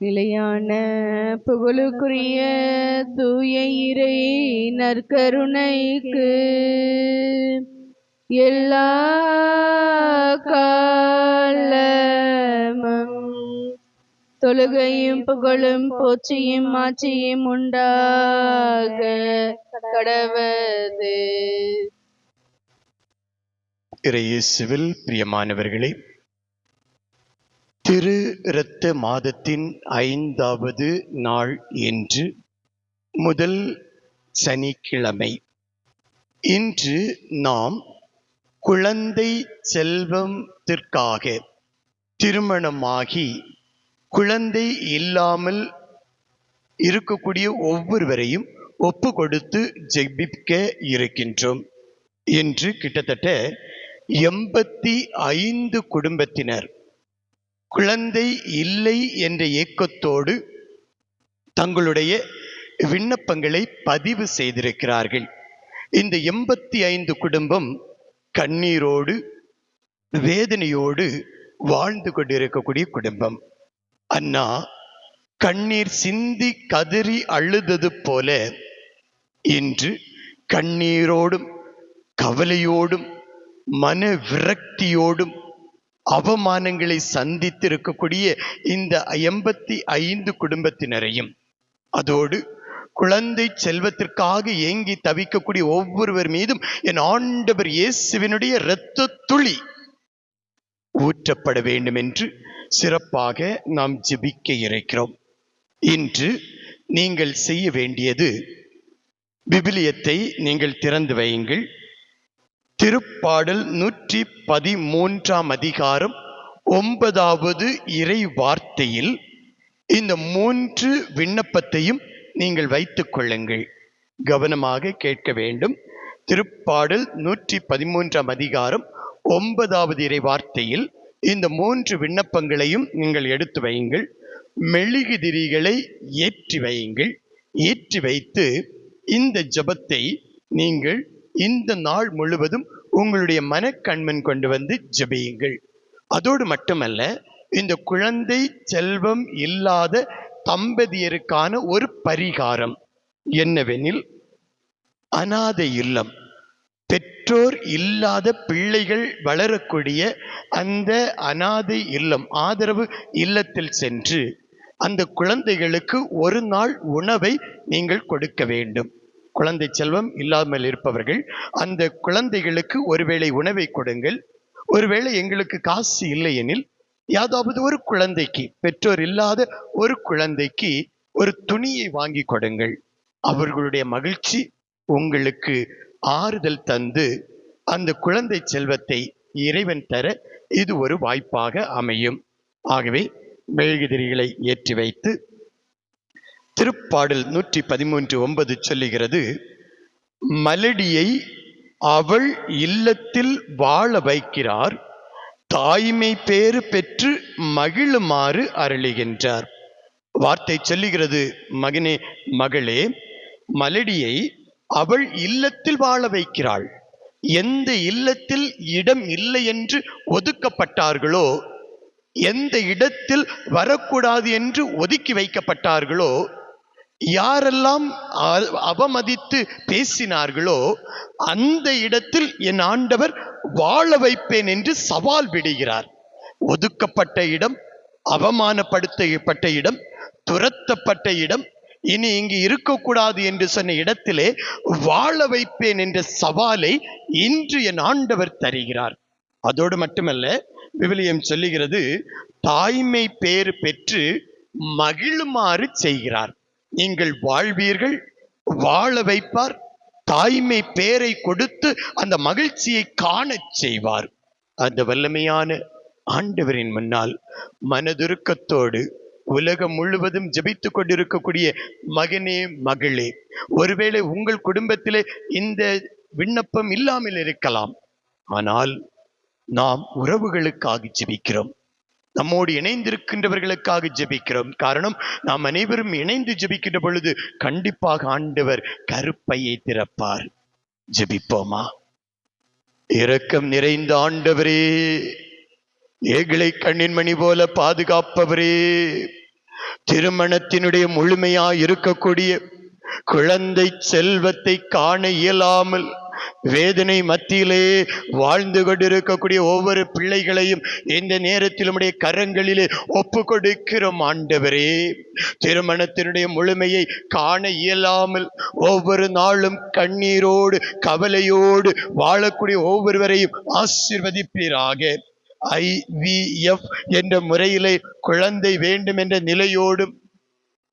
நிலையான புகழுக்குரிய தூய இறை நற்கருணைக்கு எல்லா காலமும் தொழுகையும் புகழும் போற்றியும் மாற்றியும் உண்டாக கடவது. இறையேசுவில் பிரியமானவர்களே, திரு இரத்த மாதத்தின் 5வது நாள் என்று முதல் சனிக்கிழமை. இன்று நாம் குழந்தை செல்வத்திற்காக திருமணமாகி குழந்தை இல்லாமல் இருக்கக்கூடிய ஒவ்வொருவரையும் ஒப்பு கொடுத்து ஜெபிக்க இருக்கின்றோம். இன்று கிட்டத்தட்ட 85 குடும்பத்தினர் குழந்தை இல்லை என்ற ஏக்கத்தோடு தங்களுடைய விண்ணப்பங்களை பதிவு செய்திருக்கிறார்கள். இந்த 85 குடும்பம் கண்ணீரோடு வேதனையோடு வாழ்ந்து கொண்டிருக்கக்கூடிய குடும்பம். அண்ணா கண்ணீர் சிந்தி கதறி அழுதது போல இன்று கண்ணீரோடும் கவலையோடும் மன விரக்தியோடும் அவமானங்களை சந்தித்திருக்கக்கூடிய இந்த 85 குடும்பத்தினரையும், அதோடு குழந்தை செல்வத்திற்காக ஏங்கி தவிக்கக்கூடிய ஒவ்வொருவர் மீதும் என் ஆண்டவர் இயேசுவினுடைய இரத்த துளி ஊற்றப்பட வேண்டும் என்று சிறப்பாக நாம் ஜெபிக்க இருக்கிறோம். இன்று நீங்கள் செய்ய வேண்டியது, விவிலியத்தை நீங்கள் திறந்து வையுங்கள். திருப்பாடல் 113 அதிகாரம் 9வது இறை வார்த்தையில் இந்த 3 விண்ணப்பத்தையும் நீங்கள் வைத்துக் கொள்ளுங்கள். கவனமாக கேட்க வேண்டும். திருப்பாடல் 113 அதிகாரம் 9வது இறை வார்த்தையில் இந்த 3 விண்ணப்பங்களையும் நீங்கள் எடுத்து வையுங்கள். மெழுகுதிரிகளை ஏற்றி வையுங்கள். ஏற்றி வைத்து இந்த ஜெபத்தை நீங்கள் இந்த நாள் முழுவதும் உங்களுடைய மனக்கண்மன் கொண்டு வந்து ஜெபியுங்கள். அதோடு மட்டுமல்ல, இந்த குழந்தை செல்வம் இல்லாத தம்பதியருக்கான ஒரு பரிகாரம் என்னவெனில், அனாதை இல்லம், பெற்றோர் இல்லாத பிள்ளைகள் வளரக்கூடிய அந்த அனாதை இல்லம், ஆதரவு இல்லத்தில் சென்று அந்த குழந்தைகளுக்கு ஒரு நாள் உணவை நீங்கள் கொடுக்க வேண்டும். குழந்தை செல்வம் இல்லாமல் இருப்பவர்கள் அந்த குழந்தைகளுக்கு ஒருவேளை உணவை கொடுங்கள். ஒருவேளை எங்களுக்கு காசு இல்லை எனில் யாதாவது ஒரு குழந்தைக்கு, பெற்றோர் இல்லாத ஒரு குழந்தைக்கு ஒரு துணியை வாங்கி கொடுங்கள். அவர்களுடைய மகிழ்ச்சி உங்களுக்கு ஆறுதல் தந்து அந்த குழந்தை செல்வத்தை இறைவன் தர இது ஒரு வாய்ப்பாக அமையும். ஆகவே மெழுகுதிரிகளை ஏற்றி வைத்து, திருப்பாடல் 113:9 சொல்லுகிறது, மலடியை அவள் இல்லத்தில் வாழ வைக்கிறார், தாய்மை பேறு பெற்று மகிழுமாறு அருளுகின்றார். வார்த்தை சொல்லுகிறது, மகனே மகளே, மலடியை அவள் இல்லத்தில் வாழ வைக்கிறாள். எந்த இல்லத்தில் இடம் இல்லை என்று ஒதுக்கப்பட்டார்களோ, எந்த இடத்தில் வரக்கூடாது என்று ஒதுக்கி வைக்கப்பட்டார்களோ, யாரெல்லாம் அவமதித்து பேசினார்களோ அந்த இடத்தில் என் ஆண்டவர் வாழ வைப்பேன் என்று சவால் விடுகிறார். ஒதுக்கப்பட்ட இடம், அவமானப்படுத்தப்பட்ட இடம், துரத்தப்பட்ட இடம், இனி இங்கு இருக்கக்கூடாது என்று சொன்ன இடத்திலே வாழ வைப்பேன் என்ற சவாலை இன்று என் ஆண்டவர் தருகிறார். அதோடு மட்டுமல்ல, விவிலியம் சொல்லுகிறது, தாய்மை பேறு பெற்று மகிழுமாறு செய்கிறார். நீங்கள் வாழ்வீர்கள், வாழ வைப்பார், தாய்மை பேரை கொடுத்து அந்த மகிழ்ச்சியை காணச் செய்வார். அந்த வல்லமையான ஆண்டவரின் முன்னால் மனதுருக்கத்தோடு உலகம் முழுவதும் ஜெபித்துக் கொண்டிருக்கக்கூடிய மகனே மகளே, ஒருவேளை உங்கள் குடும்பத்திலே இந்த விண்ணப்பம் இல்லாமல் இருக்கலாம். ஆனால் நாம் உறவுகளுக்காக ஜெபிக்கிறோம், நம்மோடு இணைந்திருக்கின்றவர்களுக்காக ஜெபிக்கிறோம். காரணம், நாம் அனைவரும் இணைந்து ஜெபிக்கின்ற பொழுது கண்டிப்பாக ஆண்டவர் கருப்பையை திறப்பார். ஜெபிப்போமா? இரக்கம் நிறைந்த ஆண்டவரே, ஏழை கண்ணின் மணி போல பாதுகாப்பவரே, திருமணத்தினுடைய முழுமையாய் இருக்கக்கூடிய குழந்தை செல்வத்தை காண இயலாமல் வேதனை மத்தியிலே வாழ்ந்து கொண்டிருக்கக்கூடிய ஒவ்வொரு பிள்ளைகளையும் இந்த நேரத்தில் உம்முடைய கரங்களிலே ஒப்பு கொடுக்கிறோம் ஆண்டவரே. திருமணத்தினுடைய முழுமையை காண இயலாமல் ஒவ்வொரு நாளும் கண்ணீரோடு கவலையோடு வாழக்கூடிய ஒவ்வொருவரையும் ஆசீர்வதிப்பீராக. IVF என்ற முறையிலே குழந்தை வேண்டும் என்ற நிலையோடும்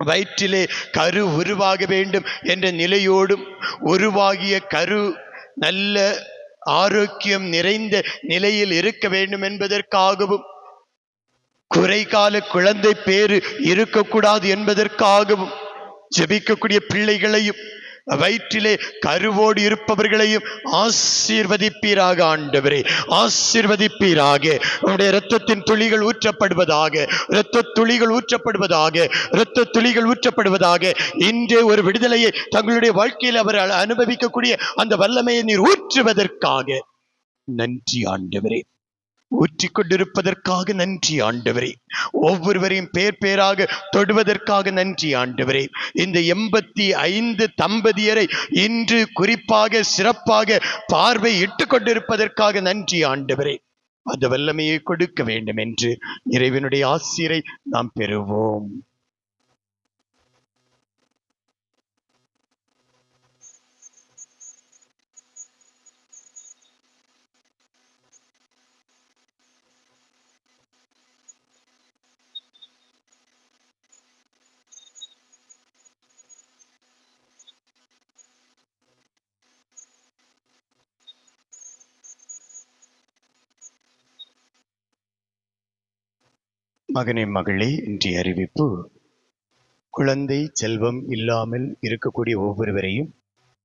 வயிற்றிலே கரு உருவாக வேண்டும் என்ற நிலையோடும் உருவாகிய கரு நல்ல ஆரோக்கியம் நிறைந்த நிலையில் இருக்க வேண்டும் என்பதற்காகவும் குறைகால குழந்தை பேறு இருக்கக்கூடாது என்பதற்காகவும் ஜெபிக்கக்கூடிய பிள்ளைகளையும் வயிற்றிலே கருவோடு இருப்பவர்களையும் ஆசீர்வதிப்பீராக ஆண்டவரே, ஆசீர்வதிப்பீராக. உம்முடைய இரத்தத்தின் துளிகள் ஊற்றப்படுவதாக, இரத்த துளிகள் ஊற்றப்படுவதாக, இரத்த துளிகள் ஊற்றப்படுவதாக. இன்றே ஒரு விடுதலையை தங்களுடைய வாழ்க்கையில் அவர்கள் அனுபவிக்கக்கூடிய அந்த வல்லமையை நீர் ஊற்றுவதற்காக நன்றி ஆண்டவரே. ஊற்றிக் கொண்டிருப்பதற்காக நன்றி ஆண்டவரே. ஒவ்வொருவரையும் பேர் பேராக தொடுவதற்காக நன்றி ஆண்டவரே. இந்த 85 தம்பதியரை இன்று குறிப்பாக சிறப்பாக பார்வை இட்டுக் கொண்டிருப்பதற்காக நன்றி ஆண்டவரே. அந்த வல்லமையை கொடுக்க வேண்டும் என்று இறைவனுடைய ஆசீரை நாம் பெறுவோம். மகனே மகளே, இன்றைய அறிவிப்பு: குழந்தை செல்வம் இல்லாமல் இருக்கக்கூடிய ஒவ்வொருவரையும்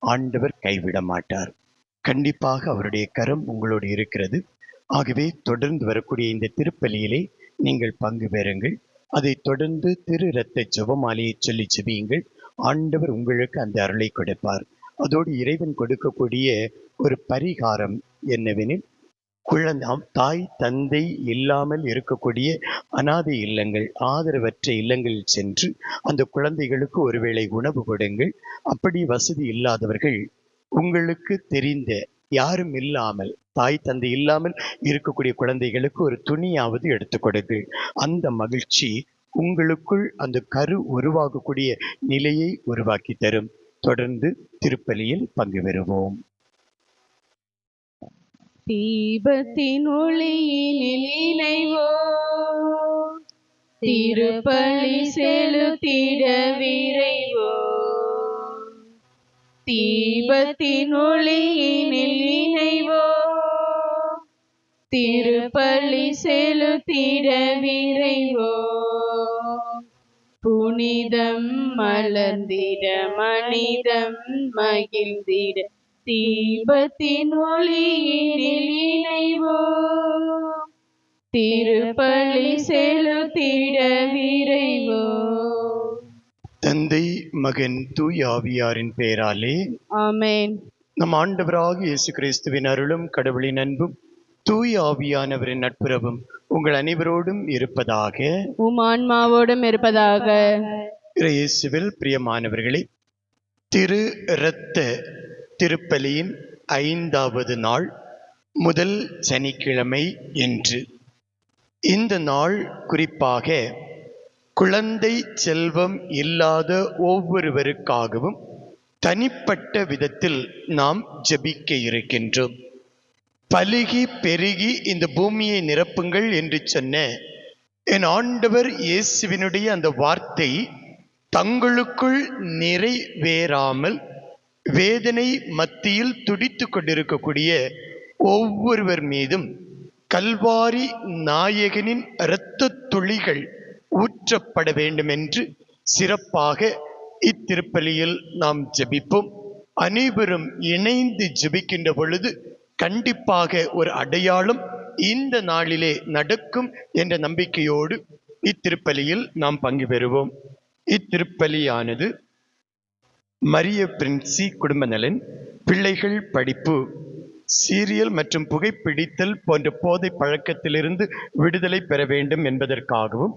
ஆண்டவர் கைவிட மாட்டார். கண்டிப்பாக அவருடைய கரம் உங்களோடு இருக்கிறது. ஆகவே தொடர்ந்து வரக்கூடிய இந்த திருப்பலியிலே நீங்கள் பங்கு பெறுங்கள். அதை தொடர்ந்து திரு இரத்த ஜெபமாலையை சொல்லி ஜெபியுங்கள். ஆண்டவர் உங்களுக்கு அந்த அருளை கொடுப்பார். அதோடு இறைவன் கொடுக்கக்கூடிய ஒரு பரிகாரம் என்னவெனில், தாய் தந்தை இல்லாமல் இருக்கக்கூடிய அனாதை இல்லங்கள், ஆதரவற்ற இல்லங்களில் சென்று அந்த குழந்தைகளுக்கு ஒருவேளை உணவு கொடுங்கள். அப்படி வசதி இல்லாதவர்கள் உங்களுக்கு தெரிந்த யாரும் இல்லாமல், தாய் தந்தை இல்லாமல் இருக்கக்கூடிய குழந்தைகளுக்கு ஒரு துணியாவது எடுத்துக் கொடுங்கள். அந்த மகிழ்ச்சி உங்களுக்குள் அந்த கரு உருவாகக்கூடிய நிலையை உருவாக்கி தரும். தொடர்ந்து திருப்பலியில் பங்கு பெறுவோம். தீபத்தின் ஒளியினில் இணைவோம், திருப்பலி செலுத்திட விரைவோம். தீபத்தின் ஒளியினில் இணைவோம், திருப்பலி செலுத்திட விரைவோம். புனிதம் மலர்ந்திட மனிதம் மகிழ்ந்திட தீபத்தின் ஒளியினில் இணைவோம், திருப்பலி செலுத்திட விரைவோம். தந்தை மகன் தூய ஆவியாரின் பெயராலே ஆமென். நம் ஆண்டவராக இயேசு கிறிஸ்துவின் அருளும் கடவுளின் அன்பும் தூய ஆவியானவரின் நட்புறவும் உங்கள் அனைவரோடும் இருப்பதாக. உம் ஆன்மாவோடும் இருப்பதாக. இயேசுவில் பிரியமானவர்களே, திரு இரத்த திருப்பலியின் 5வது நாள் முதல் சனிக்கிழமை என்று. இந்த நாள் குறிப்பாக குழந்தை செல்வம் இல்லாத ஒவ்வொருவருக்காகவும் தனிப்பட்ட விதத்தில் நாம் ஜெபிக்க இருக்கின்றோம். பலுகி பெருகி இந்த பூமியை நிரப்புங்கள் என்று சொன்ன என் ஆண்டவர் இயேசுவினுடைய அந்த வார்த்தை தங்களுக்குள் நிறைவேறாமல் வேதனை மத்தியில் துடித்து கொண்டிருக்கக்கூடிய ஒவ்வொருவர் மீதும் கல்வாரி நாயகனின் இரத்த துளிகள் ஊற்றப்பட வேண்டும் என்று சிறப்பாக இத்திருப்பலியில் நாம் ஜெபிப்போம். அனைவரும் இணைந்து ஜெபிக்கின்ற பொழுது கண்டிப்பாக ஒரு அடையாளம் இந்த நாளிலே நடக்கும் என்ற நம்பிக்கையோடு இத்திருப்பலியில் நாம் பங்கு பெறுவோம். இத்திருப்பலியானது மரிய பிரின்சி குடும்ப நலன், பிள்ளைகள் படிப்பு, சீரியல் மற்றும் புகைப்பிடித்தல் போன்ற போதை பழக்கத்திலிருந்து விடுதலை பெற வேண்டும் என்பதற்காகவும்,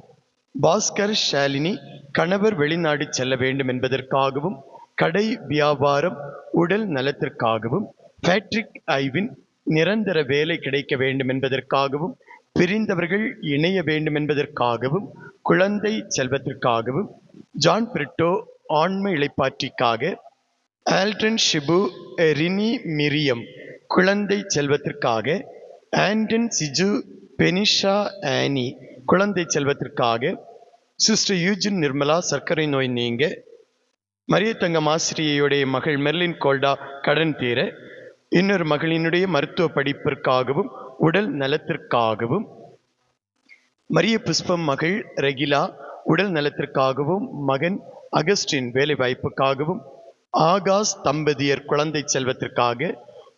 பாஸ்கர் ஷாலினி கணவர் வெளிநாடு செல்ல வேண்டும் என்பதற்காகவும், கடை வியாபாரம் உடல் நலத்திற்காகவும், பேட்ரிக் ஐவின் நிரந்தர வேலை கிடைக்க வேண்டும் என்பதற்காகவும், பிரிந்தவர்கள் இணைய வேண்டும் என்பதற்காகவும், குழந்தை செல்வத்திற்காகவும், ஜான் பிரிட்டோ ஆன்ம இளைப்பாற்றிக்காக, ஆல்டன் ஷிபு ரினி மிரியம் குழந்தை செல்வத்திற்காக, ஆண்டன் சிஜு பெனிஷா ஆனி குழந்தை செல்வத்திற்காக, சிஸ்டர் யூஜின் நிர்மலா சர்க்கரை நோய் நீங்க, மரியத்தங்கம் ஆசிரியையுடைய மகள் மெர்லின் கோல்டா கடன் தீர, இன்னொரு மகளினுடைய மருத்துவ படிப்பிற்காகவும் உடல் நலத்திற்காகவும், மரிய புஷ்பம் மகள் ரெகிலா உடல் நலத்திற்காகவும், மகன் அகஸ்டின் வேலை வாய்ப்புக்காகவும், ஆகாஷ் தம்பதியர் குழந்தை செல்வத்திற்காக,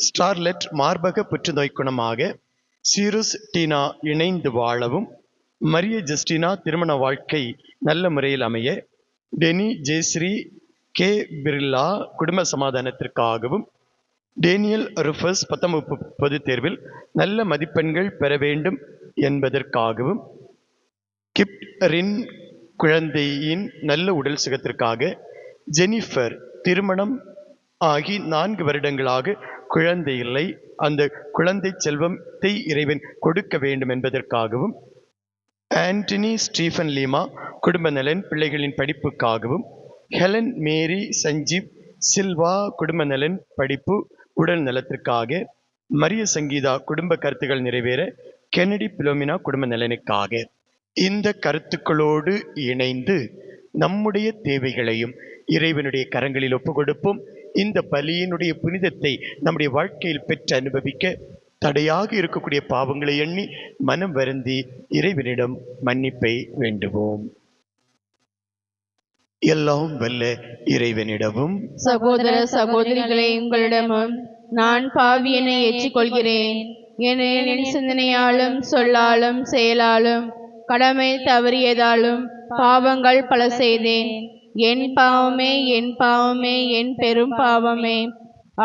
ஸ்டார்லெட் மார்பக புற்றுநோய் குணமாக, சீருஸ் டீனா இணைந்து வாழவும், மரிய ஜஸ்டினா திருமண வாழ்க்கை நல்ல முறையில் அமைய, டெனி ஜெயஸ்ரீ கே பிர்லா குடும்ப சமாதானத்திற்காகவும், டேனியல் ருஃபஸ் 10ஆம் வகுப்பு பொதுத் தேர்வில் நல்ல மதிப்பெண்கள் பெற வேண்டும் என்பதற்காகவும், கிப்ட் ரின் குழந்தையின் நல்ல உடல் சுகத்திற்காக, ஜெனிஃபர் திருமணம் ஆகி 4 வருடங்களாக குழந்தை இல்லை, அந்த குழந்தை செல்வத்தை இறைவன் கொடுக்க வேண்டும் என்பதற்காகவும், ஆண்டனி ஸ்டீஃபன் லீமா குடும்ப நலன் பிள்ளைகளின் படிப்புக்காகவும், ஹெலன் மேரி சஞ்சீவ் சில்வா குடும்ப நலன் படிப்பு உடல் நலத்திற்காக, மரிய சங்கீதா குடும்ப கருத்துக்கள் நிறைவேற, கென்னடி பிலோமினா குடும்ப நலனுக்காக. இந்த கருத்துக்களோடு இணைந்து நம்முடைய தேவைகளையும் இறைவனுடைய கரங்களில் ஒப்புக் கொடுப்போம். இந்த பலியினுடைய புனிதத்தை நம்முடைய வாழ்க்கையில் பெற்று அனுபவிக்க தடையாக இருக்கக்கூடிய பாவங்களை எண்ணி மனம் வருந்தி இறைவனிடம் மன்னிப்பை வேண்டுவோம். எல்லாம் வல்ல இறைவனிடமும் சகோதர சகோதரிகளை உங்களிடமும் நான் பாவியனை ஏற்றுக்கொள்கிறேன். என் சிந்தனையாலும் சொல்லாலும் செயலாலும் கடமை தவறியதாலும் பாவங்கள் பல செய்தேன். என் பாவமே என் பாவமே என் பெரும் பாவமே.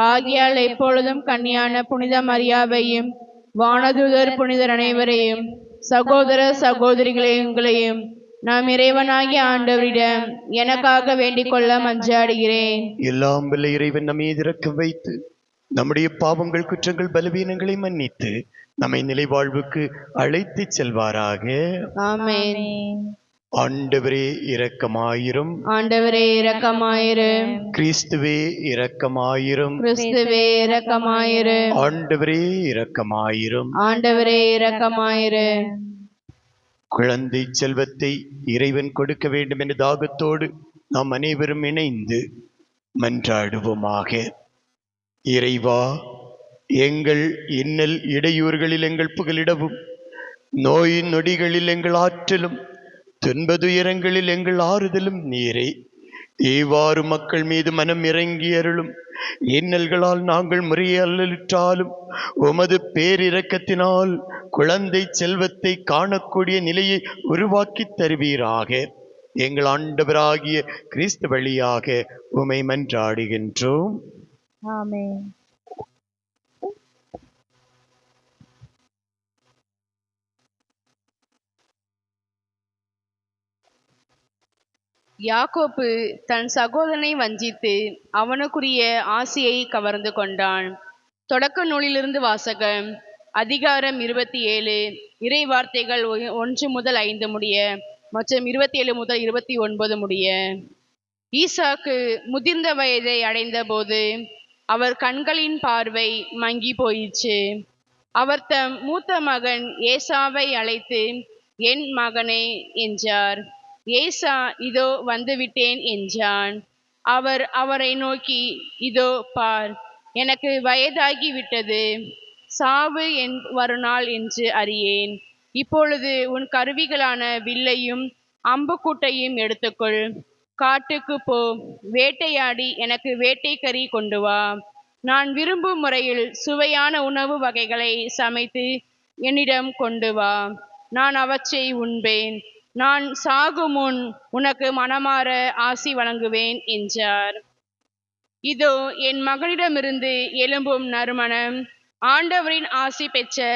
ஆகியால் எப்பொழுதும் கன்னியான புனித மரியாவையும் வானதூதர் புனிதர் அனைவரையும் சகோதர சகோதரிகளை உங்களையும் நாம் இறைவனாகிய ஆண்டவரிடம் எனக்காக வேண்டிக் கொள்ள மன்றாடுகிறேன். எல்லாம் வல்ல இறைவன் நம்மை இரக்கம் வைத்து நம்முடைய பாவங்கள் குற்றங்கள் பலவீனங்களை மன்னித்து நம்மை நிலைவாழ்வுக்கு அழைத்து செல்வாராக. ஆமென். ஆண்டவரே இரக்கமாயிரும். ஆண்டவரே இரக்கமாயிரும். கிறிஸ்துவே இரக்கமாயிரும். கிறிஸ்துவே இரக்கமாயிரும். ஆண்டவரே இரக்கமாயிரும். ஆண்டவரே இரக்கமாயிரும். குழந்தை செல்வத்தை இறைவன் கொடுக்க வேண்டும் என்ற தாகத்தோடு நாம் அனைவரும் இணைந்து மன்றாடுவோமாக. இறைவா, எங்கள் இன்னல் இடையூறுகளில் எங்கள் புகலிடவும், நோய் நொடிகளில் எங்கள் ஆற்றலும், துன்பதுயரங்களில் எங்கள் ஆறுதலும் நீரே. இவ்வாறு மக்கள் மீது மனம் இறங்கி அருளும். இன்னல்களால் நாங்கள் முறையல்லாலும் உமது பேரிரக்கத்தினால் குழந்தை செல்வத்தை காணக்கூடிய நிலையை உருவாக்கி தருவீராக. எங்கள் ஆண்டவராகிய கிறிஸ்து வழியாக உமை மன்றாடுகின்றோம். ஆமென். யாக்கோப்பு தன் சகோதரனை வஞ்சித்து அவனுக்குரிய ஆசியை கவர்ந்து கொண்டான். தொடக்க நூலிலிருந்து வாசகம். அதிகாரம் 27. இறை வார்த்தைகள் 1 முதல் 5 முடிய மற்றும் 27 முதல் 29 முடிய. ஈசாக்கு முதிர்ந்த வயதை அடைந்த போது அவர் கண்களின் பார்வை மங்கி போயிற்று. அவர் தம் மூத்த மகன் ஏசாவை அழைத்து, என் மகனே என்றார். ஏசா, இதோ வந்துவிட்டேன் என்றான். அவர் அவரை நோக்கி, இதோ பார், எனக்கு வயதாகி விட்டது, சாவு வருநாள் என்று அறியேன். இப்பொழுது உன் கருவிகளான வில்லையும் அம்புக்கூட்டையும் எடுத்துக்கொள், காட்டுக்கு போ, வேட்டையாடி எனக்கு வேட்டைக்கறி கொண்டு வா. நான் விரும்பும் முறையில் சுவையான உணவு வகைகளை சமைத்து என்னிடம் கொண்டு வா. நான் அவற்றை உண்பேன். நான் சாகும் முன் உனக்கு மனமாற ஆசி வழங்குவேன் என்றார். இதோ என் மகனிடமிருந்து எழும்பும் நறுமணம் ஆண்டவரின் ஆசி பெற்ற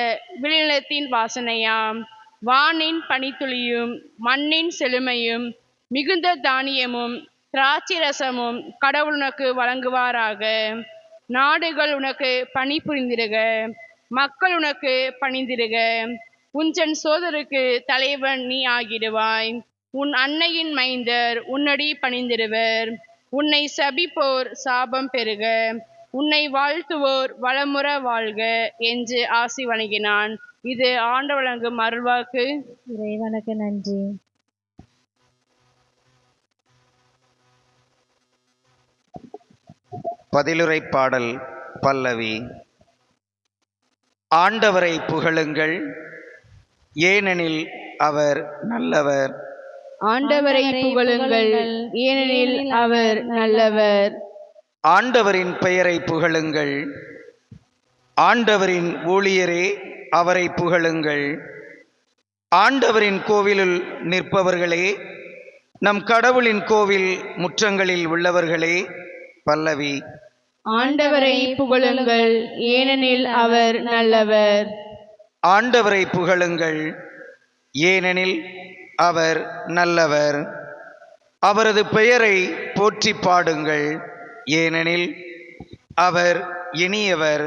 விளைநிலத்தின் வாசனையாம். வானின் பனித்துளியும் மண்ணின் செழுமையும் மிகுந்த தானியமும் திராட்சை ரசமும் கடவுள் உனக்கு வழங்குவாராக. நாடுகள் உனக்கு பணி புரிந்திருக, மக்கள் உனக்கு பணிந்திருக. உஞ்சன் சோதருக்கு தலைவன் நீ ஆகிடுவாய். உன் அன்னையின் மைந்தர் உன்னடி பணிந்திருவர். உன்னை சபிப்போர் சாபம் பெறுக, உன்னை வாழ்த்துவோர் வளமுற வாழ்க என்று ஆசி வழங்கினான். இது ஆண்டவர் வழங்கும் அருள்வாக்கு. இறைவனுக்கு நன்றி. பதிலுரை பாடல் பல்லவி. ஆண்டவரை புகழுங்கள், ஏனெனில் அவர் நல்லவர். ஆண்டவரை புகழுங்கள், ஏனெனில் அவர் நல்லவர். ஆண்டவரின் பெயரை புகழுங்கள், ஆண்டவரின் ஊழியரே அவரை புகழுங்கள். ஆண்டவரின் கோவிலில் நிற்பவர்களே, நம் கடவுளின் கோவில் முற்றங்களில் உள்ளவர்களே. பல்லவி. ஆண்டவரை புகழுங்கள், ஏனெனில் அவர் நல்லவர். ஆண்டவரை புகழுங்கள், ஏனெனில் அவர் நல்லவர். அவரது பெயரை போற்றி பாடுங்கள், ஏனெனில் அவர் இனியவர்.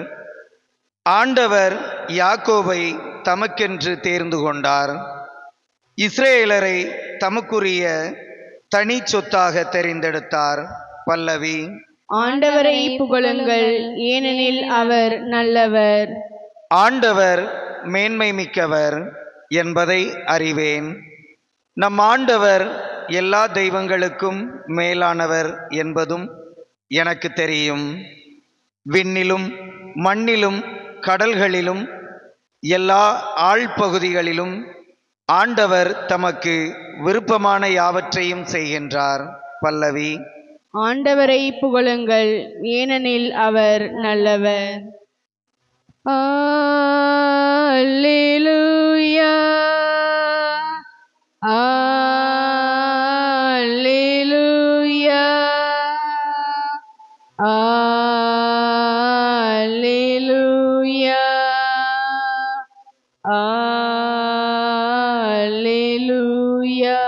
ஆண்டவர் யாக்கோபை தமக்கென்று தேர்ந்து கொண்டார், இஸ்ரேலரை தமக்குரிய தனி சொத்தாக தெரிந்தெடுத்தார். பல்லவி. ஆண்டவரை புகழுங்கள், ஏனெனில் அவர் நல்லவர். ஆண்டவர் மேன்மை மிக்கவர் என்பதை அறிவேன். நம் ஆண்டவர் எல்லா தெய்வங்களுக்கும் மேலானவர் என்பதும் எனக்கு தெரியும். விண்ணிலும் மண்ணிலும் கடல்களிலும் எல்லா ஆழ்பகுதிகளிலும் ஆண்டவர் தமக்கு விருப்பமான யாவற்றையும் செய்கின்றார். பல்லவி. ஆண்டவரை புகழுங்கள், ஏனெனில் அவர் நல்லவர். அல்லேலூயா, அல்லேலூயா, அல்லேலூயா, அல்லேலூயா.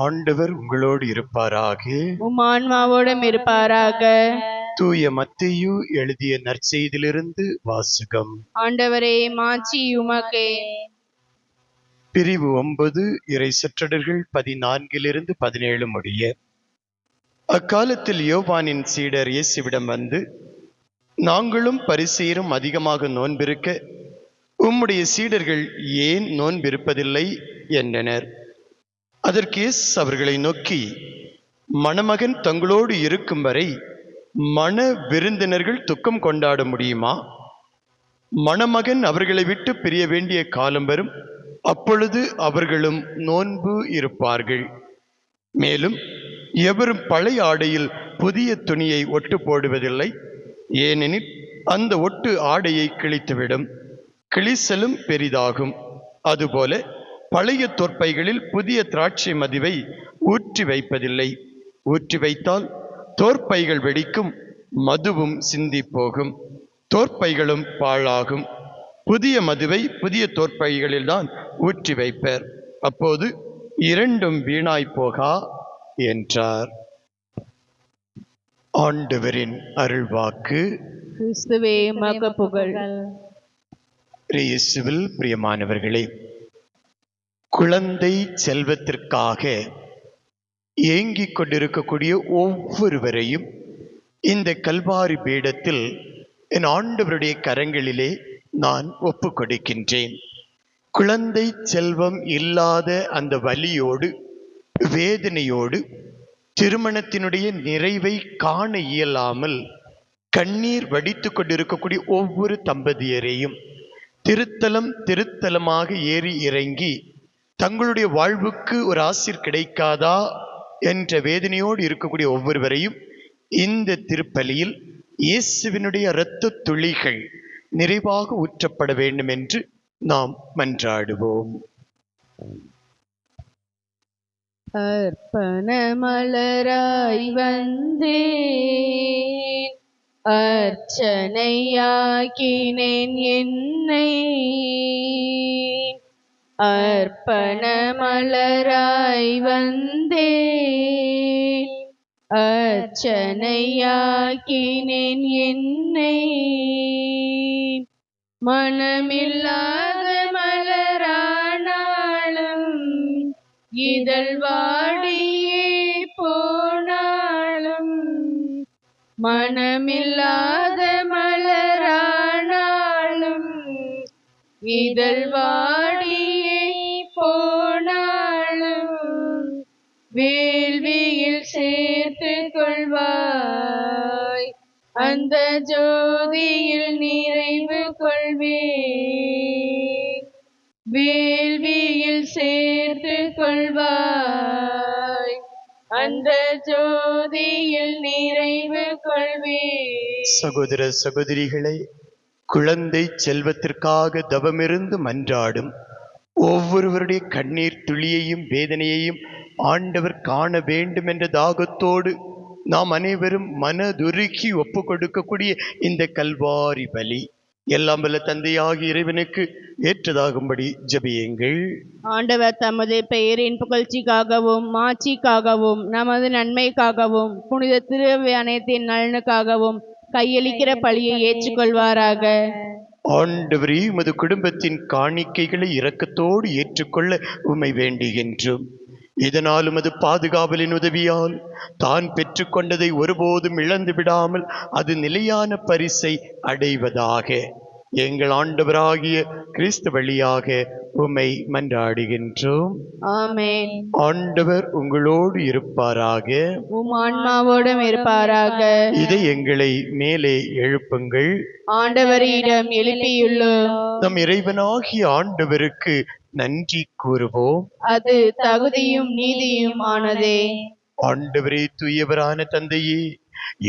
ஆண்டவர் உங்களோடு இருப்பாராக. உம் ஆன்மாவோடும் இருப்பாராக. தூய மத்தேயு எழுதிய நற்செய்தியிலிருந்து வாசகம். ஆண்டவரே மாட்சி உமக்கே. பிரிவு 9, இறை சொற்றொடர்கள் 14-17 முடிய. அக்காலத்தில் யோவானின் சீடர் இயேசுவிடம் வந்து, நாங்களும் பரிசேயரும் அதிகமாக நோன்பிருக்க உம்முடைய சீடர்கள் ஏன் நோன்பிருப்பதில்லை என்றனர். அதற்கு இயேசு அவர்களை நோக்கி, மணமகன் தங்களோடு இருக்கும் வரை மண விருந்தினர்கள் துக்கம் கொண்டாட முடியுமா? மணமகன் அவர்களை விட்டு பிரிய வேண்டிய காலம் வரும், அப்பொழுது அவர்களும் நோன்பு இருப்பார்கள். மேலும் எவரும் பழைய ஆடையில் புதிய துணியை ஒட்டு போடுவதில்லை, ஏனெனில் அந்த ஒட்டு ஆடையை கிழித்துவிடும், கிழிசலும் பெரிதாகும். அதுபோல பழைய தோற்பைகளில் புதிய திராட்சை மதிவை ஊற்றி வைப்பதில்லை. ஊற்றி வைத்தால் தோற்பைகள் வெடிக்கும், மதுவும் சிந்தி போகும், தோற்பைகளும் பாழாகும். புதிய மதுவை புதிய தோற்பைகளில்தான் ஊற்றி வைப்பர், அப்போது இரண்டும் வீணாய் போகா என்றார். ஆண்டவரின் அருள்வாக்கு. கிறிஸ்துவே உமக்கு புகழ். இயேசுவில் பிரியமானவர்களே, குழந்தை செல்வத்திற்காக ஏங்கிக் கொண்டிருக்கக்கூடிய ஒவ்வொருவரையும் இந்த கல்வாரி பீடத்தில் என் ஆண்டவருடைய கரங்களிலே நான் ஒப்பு கொடுக்கின்றேன். குழந்தை செல்வம் இல்லாத அந்த வலியோடு வேதனையோடு திருமணத்தினுடைய நிறைவை காண இயலாமல் கண்ணீர் வடித்து கொண்டிருக்கக்கூடிய ஒவ்வொரு தம்பதியரையும் திருத்தலம் திருத்தலமாக ஏறி இறங்கி தங்களுடைய வாழ்வுக்கு ஒரு ஆசீர் கிடைக்காதா என்ற வேதனையோடு இருக்கக்கூடிய ஒவ்வொருவரையும் இந்த திருப்பலியில் இயேசுவினுடைய இரத்த துளிகள் நிறைவாக ஊற்றப்பட வேண்டும் என்று நாம் மன்றாடுவோம். அர்ப்பண மலராய் வந்தேன், அர்ச்சனையாக்கினேன் என்னை, அர்ப்பண மலராய் வந்தேன், அர்ச்சனையாக்கினேன் என்னை. மனமில்லாத மலரானாலும் இதழ் வாடியே போனாலும், மனமில்லாத மலரானாலும் இதழ் வாடியே போனாலும், வேள்வியில் சேர்த்து கொள்வாய், அந்த ஜோதியில் நிறைவு கொள்வேன். வேள்வியில் சேர்த்து கொள்வாய், அந்த ஜோதியில் நிறைவு கொள்வேன். சகோதர சகோதரிகளை, குழந்தை செல்வத்திற்காக தவமிருந்து மன்றாடும் ஒவ்வொருவருடைய கண்ணீர் துளியையும் வேதனையையும் ஆண்டவர் காண வேண்டும் என்ற தாகத்தோடு நாம் அனைவரும் மனதுருகி ஒப்பு கொடுக்கக்கூடிய இந்த கல்வாரி பலி எல்லாம் வல்ல தந்தையாகிய இறைவனுக்கு ஏற்றதாகும்படி ஜெபியுங்கள். ஆண்டவர் தமது பெயரின் புகழ்ச்சிக்காகவும் மாட்சிக்காகவும் நமது நன்மைக்காகவும் புனித திருவையானத்தின் நலனுக்காகவும் கையளிக்கிற பலியை ஏற்றுக்கொள்வாராக. ஆண்டவரே, உமது குடும்பத்தின் காணிக்கைகளை இரக்கத்தோடு ஏற்றுக்கொள்ள உம்மை வேண்டுகின்றோம். இதனால் உமது பாதுகாவலின் உதவியால் தான் பெற்றுக்கொண்டதை ஒருபோதும் இழந்து விடாமல் அது நிலையான பரிசை அடைவதாக எங்கள் ஆண்டவராகிய கிறிஸ்து வழியாக உம்மை மன்றாடுகின்றோம். ஆமென். ஆண்டவர் உங்களோடு இருப்பாராக. உம் ஆன்மாவோடும் இருப்பாராக. இதை எங்களை மேலே எழுப்புங்கள். ஆண்டவரிடம் எழுப்பியுள்ளோம். நம் இறைவனாகிய ஆண்டவருக்கு நன்றி கூறுவோம். அது தகுதியும் நீதியும் ஆனதே. ஆண்டவரே, தூயவரான தந்தையே,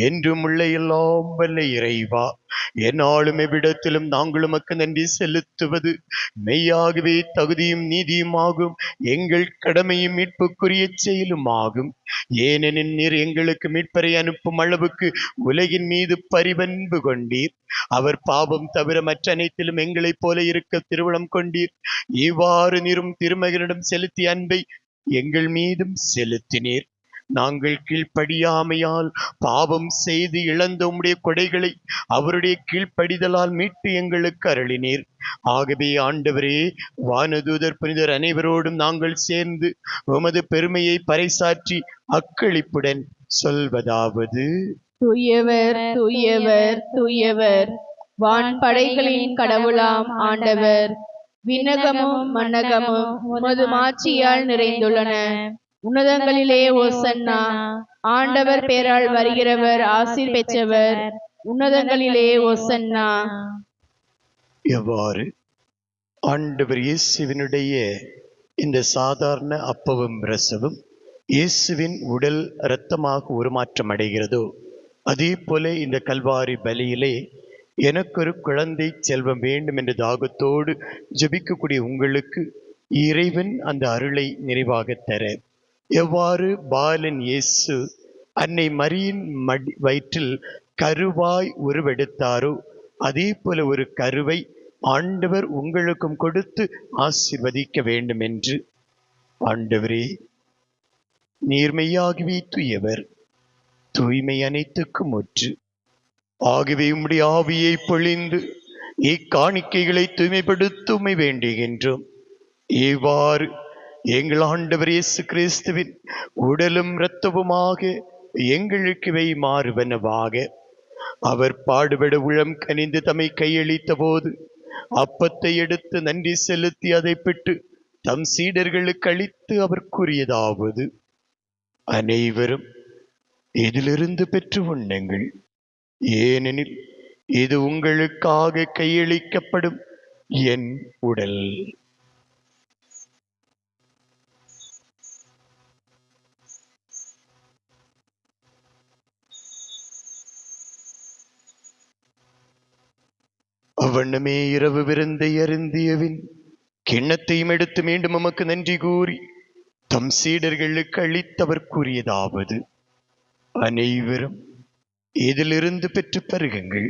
என்றும் உள்ள எல்லாம் வல்ல இறைவா, என்னாலும் எவ்விடத்திலும் நாங்கள் உமக்கு நன்றி செலுத்துவது மெய்யாகவே தகுதியும் நீதியும் ஆகும், எங்கள் கடமையும் மீட்புக்குரிய செயலும் ஆகும். ஏனெனில் நீர் எங்களுக்கு மீட்பரை அனுப்பும் அளவுக்கு உலகின் மீது பரிவன்பு கொண்டீர். அவர் பாவம் தவிர மற்ற அனைத்திலும் எங்களைப் போல இருக்க திருவுளம் கொண்டீர். இவ்வாறு நீரும் திருமகனிடம் செலுத்திய அன்பை எங்கள் மீதும் செலுத்தினீர். நாங்கள் கீழ்ப்படியாமையால் பாவம் செய்து இழந்த உம்முடைய கொடைகளை அவருடைய கீழ்ப்படிதலால் மீட்டு எங்களுக்கு அருளினீர். ஆகவே ஆண்டவரே, வானதூதர் புனிதர் அனைவரோடும் நாங்கள் சேர்ந்து உமது பெருமையை பறைசாற்றி அக்களிப்புடன் சொல்வதாவது: தூயவர் தூயவர் தூயவர், வான்படைகளின் கடவுளாம் ஆண்டவர். விண்ணகமும் மண்ணகமும் உமது மாட்சியால் நிறைந்துள்ளன. உன்னதங்களிலே ஓசன்னா. ஆண்டவர் பேரால் வருகிறவர் ஆசீர் பெற்றவர். உன்னதங்களிலே ஓசன்னா. எவ்வாறு ஆண்டவர் இயேசுவினுடைய இந்த சாதாரண அப்பவும் ரசமும் இயேசுவின் உடல் இரத்தமாக உருமாற்றம் அடைகிறதோ, அதே போல இந்த கல்வாரி பலியிலே எனக்கொரு குழந்தை செல்வம் வேண்டும் என்ற தாகத்தோடு ஜெபிக்கக்கூடிய உங்களுக்கு இறைவன் அந்த அருளை நிறைவாக தர, எவ்வாறு பாலன் இயேசு அன்னை மரியின் வயிற்றில் கருவாய் உருவெடுத்தாரோ, அதே போல ஒரு கருவை ஆண்டவர் உங்களுக்கும் கொடுத்து ஆசீர்வதிக்க வேண்டும் என்று. ஆண்டவரே, நீர்மையாகவே தூயவர், தூய்மை அனைத்துக்கும் முற்று. ஆகவே உம்முடைய ஆவியை பொழிந்து இக்காணிக்கைகளை தூய்மைப்படுத்த உம்மை வேண்டுகின்றோம். இவ்வாறு எங்கள் ஆண்டவர் இயேசு கிறிஸ்துவின் உடலும் இரத்தவுமாக எங்களுக்கு இவை மாறுவனவாக. அவர் பாடுபட உளம் கனிந்து தம்மை கையளித்த போது அப்பத்தை எடுத்து நன்றி செலுத்தி அதை பிட்டு தம் சீடர்களுக்கு அளித்து அவர் கூறியதாவது: அனைவரும் இதிலிருந்து பெற்று உண்ணுங்கள், ஏனெனில் இது உங்களுக்காக கையளிக்கப்படும் என் உடல். அவ்வண்ணமே இரவு விருந்தை அருந்தியவின் கிண்ணத்தையும் எடுத்து மீண்டும் உமக்கு நன்றி கூறி தம் சீடர்களுக்கு அளித்தவர் கூறியதாவது: அனைவரும் இதிலிருந்து பெற்று பருகுங்கள்,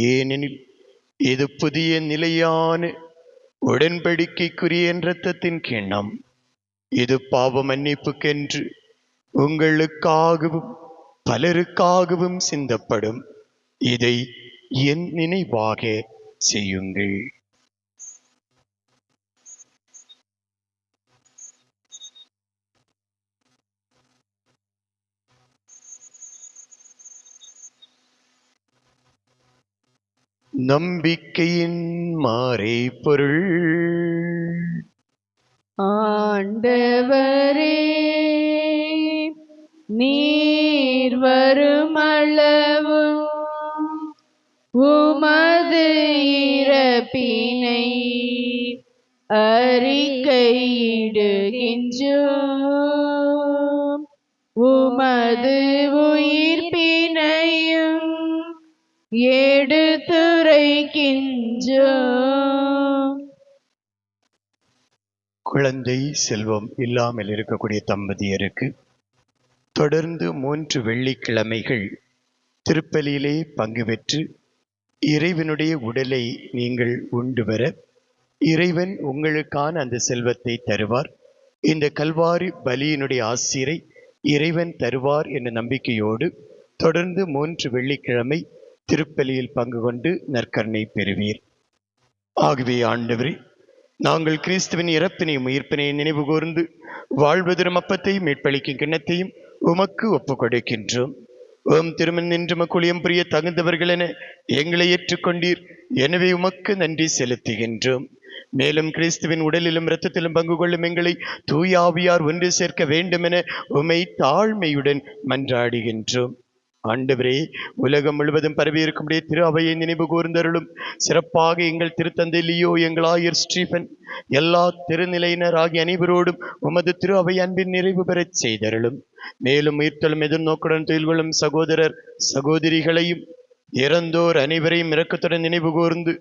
ஏனெனில் இது புதிய நிலையான உடன்படிக்கைக்குரிய என் இரத்தத்தின் கிண்ணம். இது பாவ மன்னிப்புக்கென்று உங்களுக்காகவும் பலருக்காகவும் சிந்தப்படும். இதை என் நினைவாக செய்யுங்கள். நம்பிக்கையின் மறைபொருள். ஆண்டவரே, நீர் வருமளவு உமது இறப்பினை அறிக்கையிடுகின்றோம், உமது உயிர்ப்பினையும் எடுத்துரைக்கின்றோம். குழந்தை செல்வம் இல்லாமல் இருக்கக்கூடிய தம்பதியருக்கு தொடர்ந்து 3 வெள்ளிக்கிழமைகள் திருப்பலியிலே பங்கு பெற்று இறைவனுடைய உடலை நீங்கள் உண்டு வர இறைவன் உங்களுக்கான அந்த செல்வத்தை தருவார். இந்த கல்வாரி பலியினுடைய ஆசிரை இறைவன் தருவார் என்ற நம்பிக்கையோடு தொடர்ந்து 3 வெள்ளிக்கிழமை திருப்பலியில் பங்கு கொண்டு நற்கருணை பெறுவீர். ஆகவே ஆண்டவரே, நாங்கள் கிறிஸ்துவின் இறப்பினையும் உயிர்ப்பினையும் நினைவு கூர்ந்து வாழ்வதரும் அப்பத்தையும் மீட்பளிக்கும் கிண்ணத்தையும் உமக்கு ஒப்புக் கொடுக்கின்றோம். ஓம் திருமண் நின்று மக்குளியம் புரிய தகுந்தவர்கள் என எங்களை ஏற்றுக்கொண்டீர். எனவே உமக்கு நன்றி செலுத்துகின்றோம். மேலும் கிறிஸ்துவின் உடலிலும் இரத்தத்திலும் பங்கு கொள்ளும் எங்களை தூய ஆவியார் ஒன்று சேர்க்க வேண்டும் என உமை தாழ்மையுடன் மன்றாடுகின்றோம். ஆண்டவரே, உலகம் முழுவதும் பரவி இருக்கும்படியே திரு அவையை நினைவு கூர்ந்தருளும். சிறப்பாக எங்கள் திருத்தந்தை லியோ, எங்கள் ஆயர் ஸ்டீஃபன், எல்லா திருநிலையினர் ஆகிய அனைவரோடும் உமது திரு அவை அன்பின் நிறைவு பெறச் செய்தருளும். மேலும் உயிர்த்தலும் எதிர்நோக்குடன் தொழில் கொள்ளும் சகோதரர் சகோதரிகளையும் இறந்தோர் அனைவரையும் இரக்கத்துடன் நினைவு கூர்ந்து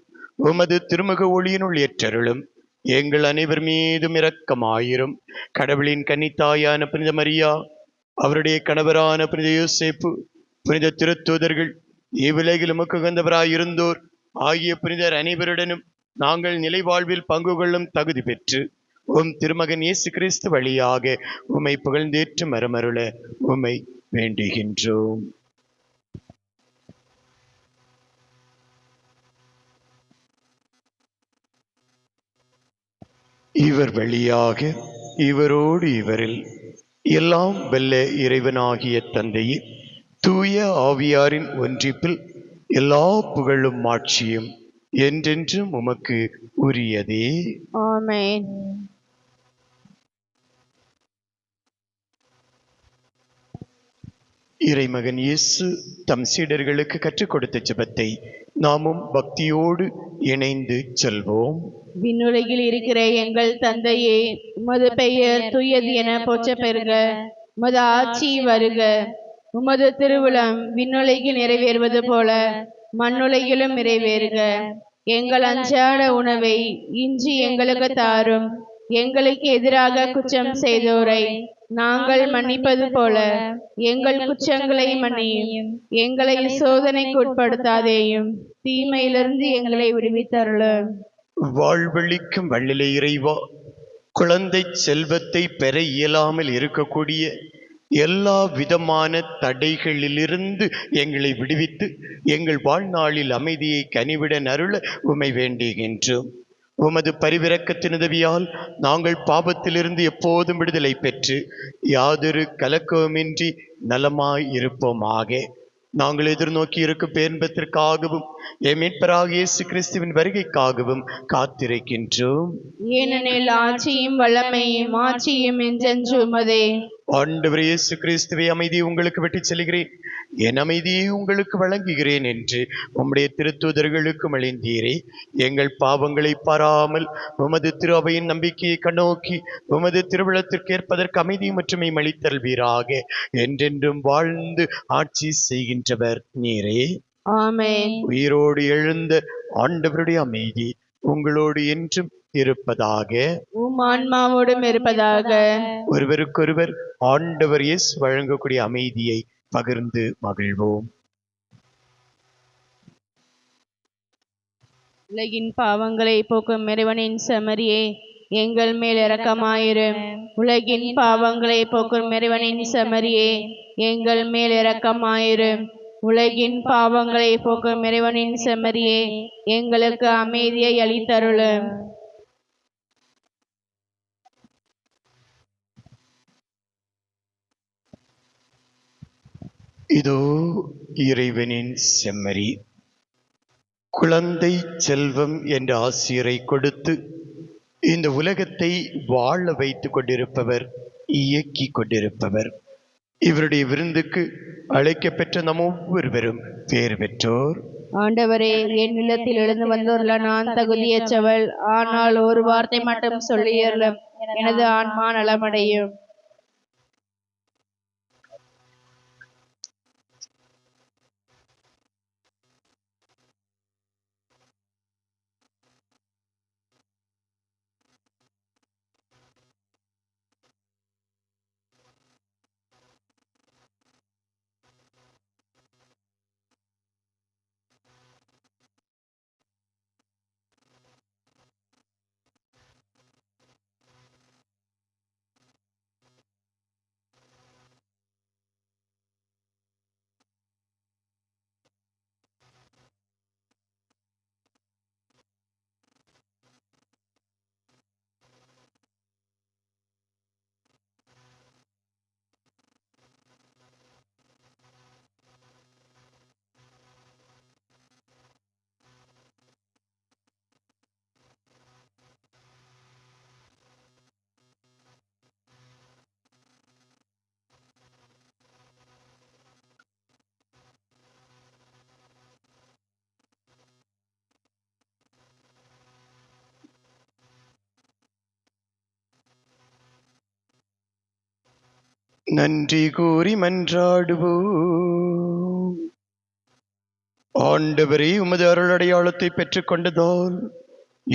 உமது திருமுக ஒளியினுள் ஏற்றருளும். எங்கள் அனைவர் மீதும் இரக்கமாயிரும். கடவுளின் கன்னித்தாயான புனித மரியா, அவருடைய கணவரான புனித யோசேப்பு, புனித திருத்தூதர்கள், இவ்வுலகில் உமக்கு உகந்தவராயிருந்தோர் ஆகிய புனிதர் அனைவருடனும் நாங்கள் நிலை வாழ்வில் பங்கு கொள்ளும் தகுதி பெற்று உம் திருமகன் இயேசு கிறிஸ்து வழியாக உம்மை புகழ்ந்தேற்று மரமருள உம்மை வேண்டுகின்றோம். இவர் வழியாக இவரோடு இவரில் எல்லாம் வல்ல இறைவனாகிய தந்தையே, தூய ஆவியாரின் ஒன்றிப்பில் எல்லா புகழும் மாட்சியும் என்றென்றும் உமக்கு உரியதே. ஆமென். இறைமகன் இயேசு தம் சீடர்களுக்கு கற்றுக் கொடுத்த ஜெபத்தை நாமும் பக்தியோடு இணைந்து செல்வோம். விண்ணுலகில் இருக்கிற எங்கள் தந்தையே, உமது பெயர் தூயது என போற்றப் பெறுக. உமது ஆட்சி வருக. உமது திருவுளம் விண்ணுலகில் நிறைவேறுவது போல மண்ணுலகிலும் நிறைவேறுக. எங்கள் அன்றாட உணவை இன்று எங்களுக்கு தாரும். எங்களுக்கு எதிராக குற்றம் செய்தோரை நாங்கள் மன்னிப்பது போல எங்கள் குற்றங்களை மன்னியும். எங்களை சோதனைக்கு உட்படுத்தாதேயும், தீமையிலிருந்து எங்களை விடுவித்தருளும். வாழ்வழிக்கும் வள்ளிலை இறைவா, குழந்தை செல்வத்தை பெற இயலாமல் இருக்கக்கூடிய எல்லா விதமான தடைகளிலிருந்து எங்களை விடுவித்து எங்கள் வாழ்நாளில் அமைதியை கனிவிட அருள உம்மை வேண்டுகின்றோம். உமது பரிவிரக்கத்தின் உதவியால் நாங்கள் பாவத்திலிருந்து எப்போதும் விடுதலை பெற்று யாதொரு கலக்கமின்றி நலமாய் இருப்போமாக. நாங்கள் எதிர்நோக்கி இருக்கும் பேன்பத்திற்காகவும் மீட்பராகிய இயேசு கிறிஸ்துவின் வருகைக்காகவும் காத்திருக்கின்றோம். ஏனெனில் ஆட்சியும் வல்லமையும் மாட்சியும் என்றென்றும் உமதே. ஆண்டவர் இயேசு கிறிஸ்துவை அமைதியை உங்களுக்கு விட்டுச் செல்கிறேன், என் அமைதியை உங்களுக்கு வழங்குகிறேன் என்று உம்முடைய திருத்தூதர்களுக்கு அளித்தீரே. எங்கள் பாவங்களை பாராமல் உமது திரு அவையின் நம்பிக்கையை கண்ணோக்கி உமது திருவிழத்திற்கு ஏற்பதற்கு அமைதி மற்றும் அளித்தல்வீராக. என்றென்றும் வாழ்ந்து ஆட்சி செய்கின்றவர் நீரே. ஆமென். உயிரோடு எழுந்த ஆண்டவருடைய அமைதி உங்களோடு என்றும் இருப்பதாக. உம் ஆன்மாவோடும் இருப்பதாக. ஒருவருக்கொருவர் ஆண்டவர் இயேசு வழங்கக்கூடிய அமைதியை பகிர்ந்து மகிழ்வோம். உலகின் பாவங்களை போக்கும் இறைவனின் செம்மறியே எங்கள் மேல் இரக்கமாயிரும். உலகின் பாவங்களை போக்கும் இறைவனின் செம்மறியே எங்கள் மேல் இரக்கமாயிரும். உலகின் பாவங்களை போக்கும் இறைவனின் செம்மறியே எங்களுக்கு அமைதியை அளித்தருளும். இதோ இறைவனின் செம்மறி. குழந்தை செல்வம் என்ற ஆசிரியரை கொடுத்து இந்த உலகத்தை வாழ வைத்துக் கொண்டிருப்பவர், இயக்கி கொண்டிருப்பவர். இவருடைய விருந்துக்கு அழைக்கப்பெற்ற நம் ஒவ்வொருவரும் பேர் பெற்றோர். ஆண்டவரே, என் இல்லத்தில் எழுந்து வந்துள்ள நான் தகுதியற்றவள். ஆனால் ஒரு வார்த்தை மட்டும் சொல்லியருளும், எனது ஆன்மா நலமடையும். நன்றி கூறி மன்றாடுவோம். ஆண்டவரே, உமது அருளடையாளத்தை பெற்றுக் கொண்டதால்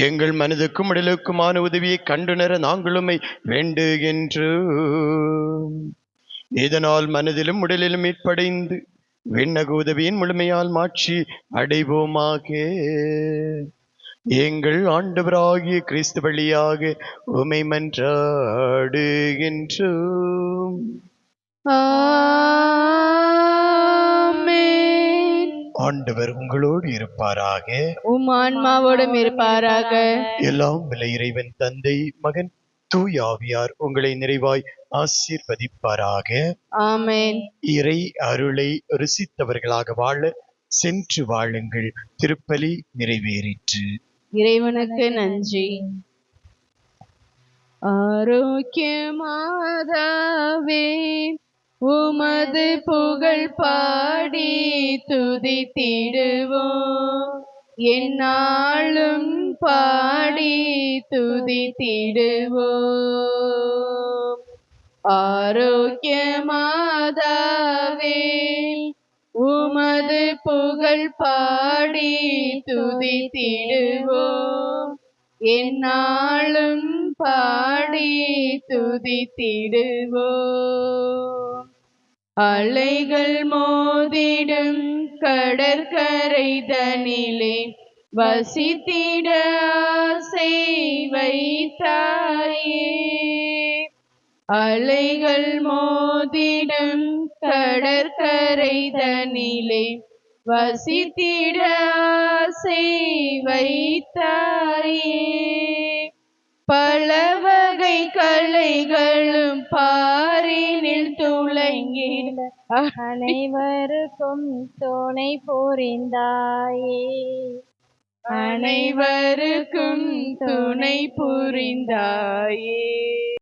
எங்கள் மனதுக்கும் உடலுக்குமான உதவியை கண்டுணர நாங்களுமை வேண்டுகின்றோம். இதனால் மனதிலும் உடலிலும் மீட்படைந்து விண்ணக உதவியின் முழுமையால் மாட்சி அடைவோமாக. எங்கள் ஆண்டவராகிய கிறிஸ்து வழியாக உமை மன்றாடுகின்றோம். ஆமென். ஆண்டவர் உங்களோடு இருப்பாராக. உம் ஆன்மாவோடும் இருப்பாராக. எல்லாம் வல்ல இறைவன் தந்தை, மகன், தூய ஆவியார் உங்களை நிறைவாய் ஆசீர்வதிப்பாராக. ஆமென். இறை அருளை ருசித்தவர்களாக வாழ சென்று வாழுங்கள். திருப்பலி நிறைவேறிற்று. இறைவனுக்கு நன்றி. ஆரோக்கியமாதாவே, உமது புகழ் பாடி துதித்திடுவோம். எந்நாளும் பாடி துதித்திடுவோம். ஆரோக்கியமாதாவே, உமது புகழ் பாடி துதித்திடுவோம். எந்நாளும் பாடி துதித்திடுவோம். அலைகள் மோதிடும் கடற்கரை தனிலே வசித்திட ஆசை வைத்தாயே. அலைகள் மோதிடும் கடற்கரை தனிலே வசித்திட ஆசை வைத்தாயே. பல வகை கலைகளும் பாரினில் துளங்கிட அனைவருக்கும் துணை புரிந்தாயே. அனைவருக்கும் துணை புரிந்தாயே.